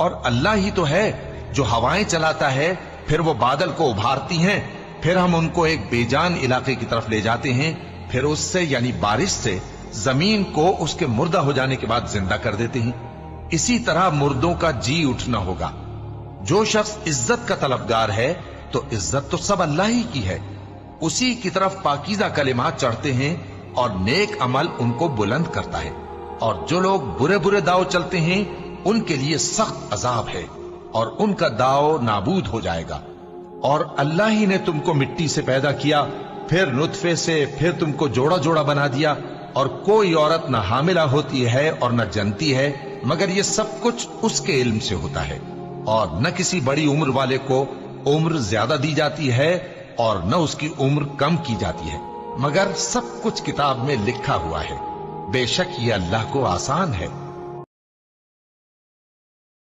اور اللہ ہی تو ہے جو ہوائیں چلاتا ہے، پھر وہ بادل کو ابھارتی ہیں، پھر ہم ان کو ایک بے جان علاقے کی طرف لے جاتے ہیں، پھر اس سے یعنی بارش سے زمین کو اس کے مردہ ہو جانے کے بعد زندہ کر دیتے ہیں۔ اسی طرح مردوں کا جی اٹھنا ہوگا۔ جو شخص عزت کا طلبگار ہے تو عزت تو سب اللہ ہی کی ہے، اسی کی طرف پاکیزہ کلمات چڑھتے ہیں اور نیک عمل ان کو بلند کرتا ہے، اور جو لوگ برے برے داؤ چلتے ہیں ان کے لیے سخت عذاب ہے، اور ان کا داؤ نابود ہو جائے گا۔ اور اللہ ہی نے تم کو مٹی سے پیدا کیا، پھر نطفے سے، پھر تم کو جوڑا جوڑا بنا دیا، اور کوئی عورت نہ حاملہ ہوتی ہے اور نہ جنتی ہے، مگر یہ سب کچھ اس کے علم سے ہوتا ہے۔ اور نہ کسی بڑی عمر والے کو عمر زیادہ دی جاتی ہے اور نہ اس کی عمر کم کی جاتی ہے، مگر سب کچھ کتاب میں لکھا ہوا ہے۔ بے شک یہ اللہ کو آسان ہے۔